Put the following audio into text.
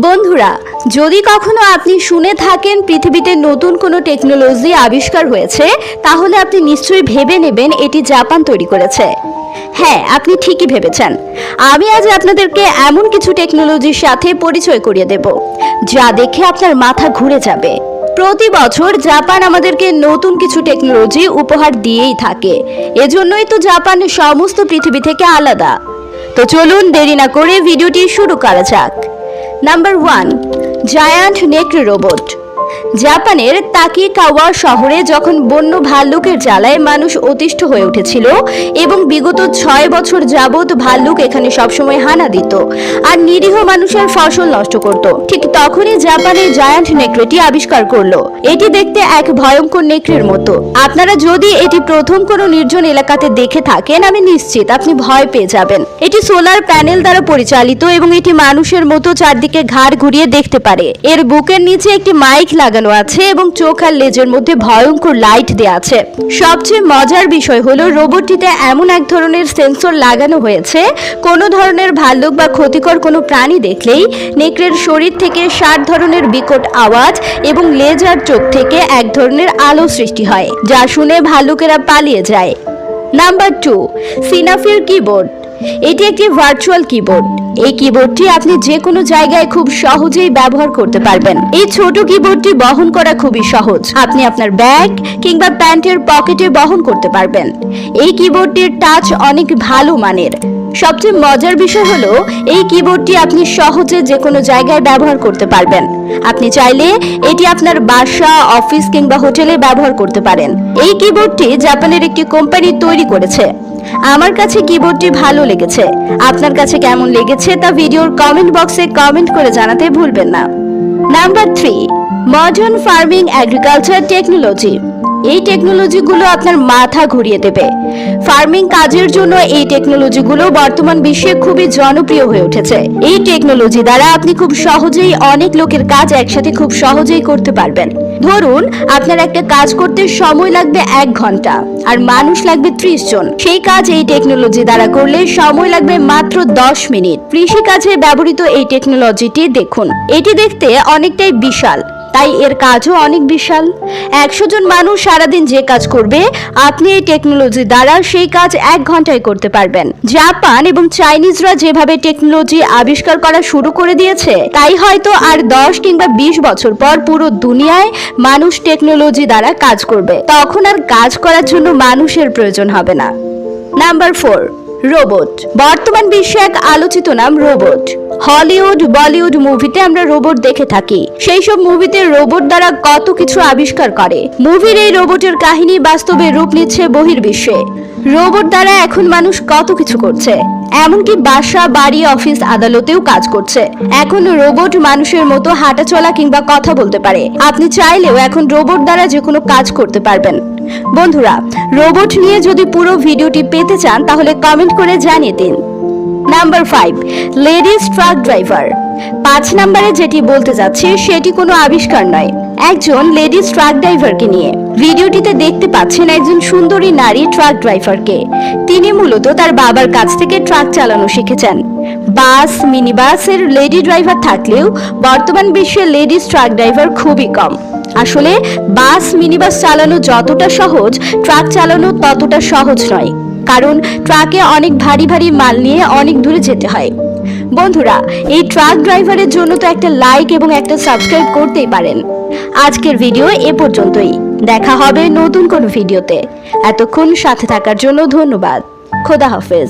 বন্ধুরা, যদি কখনো আপনি শুনে থাকেন পৃথিবীতে নতুন কোনো টেকনোলজি আবিষ্কার হয়েছে, তাহলে আপনি নিশ্চয়ই ভেবে নেবেন এটি জাপান তৈরি করেছে। হ্যাঁ, আপনি ঠিকই ভেবেছেন। আমি আজ আপনাদেরকে এমন কিছু টেকনোলজির সাথে পরিচয় করিয়ে দেব যা দেখে আপনার মাথা ঘুরে যাবে। প্রতি বছর জাপান আমাদেরকে নতুন কিছু টেকনোলজি উপহার দিয়েই থাকে। এজন্যই তো জাপান সমস্ত পৃথিবী থেকে আলাদা। তো চলুন দেরি না করে ভিডিওটি শুরু করা যাক। নাম্বার 1, জায়ান্ট নেক রোবট। জাপানের তাকিকাওয়া শহরে যখন বন্য ভাল্লুকের জ্বালায় মানুষ অতিষ্ঠ হয়ে উঠেছিল এবং বিগত 6 বছর যাবৎ ভাল্লুক এখানে সবসময় হানা দিত আর নিরীহ মানুষের ফসল নষ্ট করত, ঠিক তখনই জাপানের জায়ান্ট নেকড়েটি আবিষ্কার করলো। এটি দেখতে এক ভয়ঙ্কর নেকড়ের মতো। আপনারা যদি এটি প্রথম কোনো নির্জন এলাকাতে দেখে থাকেন, আমি নিশ্চিত আপনি ভয় পেয়ে যাবেন। এটি সোলার প্যানেল দ্বারা পরিচালিত এবং এটি মানুষের মতো চারদিকে ঘাড় ঘুরিয়ে দেখতে পারে। এর বুকের নিচে একটি মাইক লাগানো আছে এবং চোখ আর লেজের মধ্যে ভয়ঙ্কর লাইট দেয়া আছে। সবচেয়ে মজার বিষয় হলো রোবটটিতে এমন এক ধরনের সেন্সর লাগানো হয়েছে, কোনো ধরনের ভাল্লুক বা ক্ষতিকর কোনো প্রাণী দেখলেই নেকড়ের শরীর থেকে 60 ধরনের বিকট আওয়াজ এবং লেজ আর চোখ থেকে এক ধরনের আলো সৃষ্টি হয়, যা শুনে ভাল্লুকেরা পালিয়ে যায়। নাম্বার 2, সিনাফির কিবোর্ড। এটি একটি ভার্চুয়াল কিবোর্ড। এই কিবোর্ডটি আপনি যে কোনো জায়গায় খুব সহজেই ব্যবহার করতে পারবেন। এই ছোট কিবোর্ডটি বহন করা খুবই সহজ। আপনি আপনার ব্যাগ কিংবা প্যান্টের পকেটে বহন করতে পারবেন। এই কিবোর্ডটির টাচ অনেক ভালো মানের। সবচেয়ে মজার বিষয় হলো এই কিবোর্ডটি আপনি সহজে যে কোনো জায়গায় ব্যবহার করতে পারবেন। আপনি চাইলে এটি আপনার বাসা, অফিস কিংবা হোটেলে ব্যবহার করতে পারেন। এই কিবোর্ডটি জাপানের একটি কোম্পানি তৈরি করেছে। আমার কাছে কিবোর্ডটি ভালো লেগেছে। আপনার কাছে কেমন লেগেছে তা ভিডিওর কমেন্ট বক্সে কমেন্ট করে জানাতে ভুলবেন না। Number 3, modern farming agriculture technology. এই টেকনোলজিগুলো আপনার মাথা ঘুরিয়ে দেবে। ফার্মিং কাজের জন্য এই টেকনোলজিগুলো বর্তমান বিশ্বে খুবই জনপ্রিয় হয়ে উঠেছে। এই টেকনোলজি দ্বারা আপনি খুব সহজেই অনেক লোকের কাজ একসাথে খুব সহজেই করতে পারবেন। ধরুন আপনার একটা কাজ করতে সময় লাগবে 1 ঘন্টা আর মানুষ লাগবে 30 জন। সেই কাজ এই টেকনোলজি দ্বারা করলে সময় লাগবে মাত্র 10 মিনিট। কৃষি কাজে ব্যবহৃত এই টেকনোলজিটি দেখুন। এটি দেখতে অনেকটাই বিশাল, তাই এর কাজও অনেক বিশাল। 100 জন মানুষ সারাদিন যে কাজ করবে, আপনি এই টেকনোলজি দ্বারা সেই কাজ 1 ঘন্টায় করতে পারবেন। জাপান এবং চাইনিজরা যেভাবে টেকনোলজি আবিষ্কার করা শুরু করে দিয়েছে, তাই হয়তো আর 10 কিংবা 20 বছর পর পুরো দুনিয়ায় মানুষ টেকনোলজি দ্বারা কাজ করবে। তখন আর কাজ করার জন্য মানুষের প্রয়োজন হবে না। Number 4, robot. বর্তমান বিশ্বে এক আলোচিত নাম রোবট। হলিউড, বলিউড মুভিতে আমরা রোবট দেখে থাকি। সেই সব মুভিতে রোবট দ্বারা কত কিছু আবিষ্কার করে। মুভির এই রোবটের কাহিনী বাস্তবে রূপ নিচ্ছে বহির্বিশ্বে। রোবট দ্বারা এখন মানুষ কত কিছু করছে, এমনকি বাসা, বাড়ি, অফিস, আদালতেও কাজ করছে। এখন রোবট মানুষের মতো হাঁটা চলা কিংবা কথা বলতে পারে। আপনি চাইলেও এখন রোবট দ্বারা যে কোনো কাজ করতে পারবেন। বন্ধুরা, রোবট নিয়ে যদি পুরো ভিডিওটি পেতে চান তাহলে কমেন্ট করে জানিয়ে দিন। Number 5, ladies truck driver. 5 নম্বরে যেটি বলতে যাচ্ছি সেটি কোনো আবিষ্কার নয়, একজন লেডিস ট্রাক ড্রাইভারকে নিয়ে। ভিডিওটিতে দেখতে পাচ্ছেন একজন সুন্দরী নারী ট্রাক ড্রাইভারকে। তিনি মূলত তার বাবার কাছ থেকে ট্রাক চালানো শিখেছেন। বাস, মিনি বাসের লেডি ড্রাইভার থাকলেও বর্তমান বিশ্বে লেডিস ট্রাক ড্রাইভার খুবই কম। আসলে বাস, মিনি বাস চালানো যতটা সহজ, ট্রাক চালানো ততটা সহজ নয়, কারণ ট্রাকে অনেক ভারী ভারী মাল নিয়ে অনেক দূরে যেতে হয়। বন্ধুরা, এই ট্রাক ড্রাইভারের জন্য তো একটা লাইক এবং একটা সাবস্ক্রাইব করতেই পারেন। আজকের ভিডিও এ পর্যন্তই। দেখা হবে নতুন কোনো ভিডিওতে। এতক্ষণ সাথে থাকার জন্য ধন্যবাদ। খোদা হাফেজ।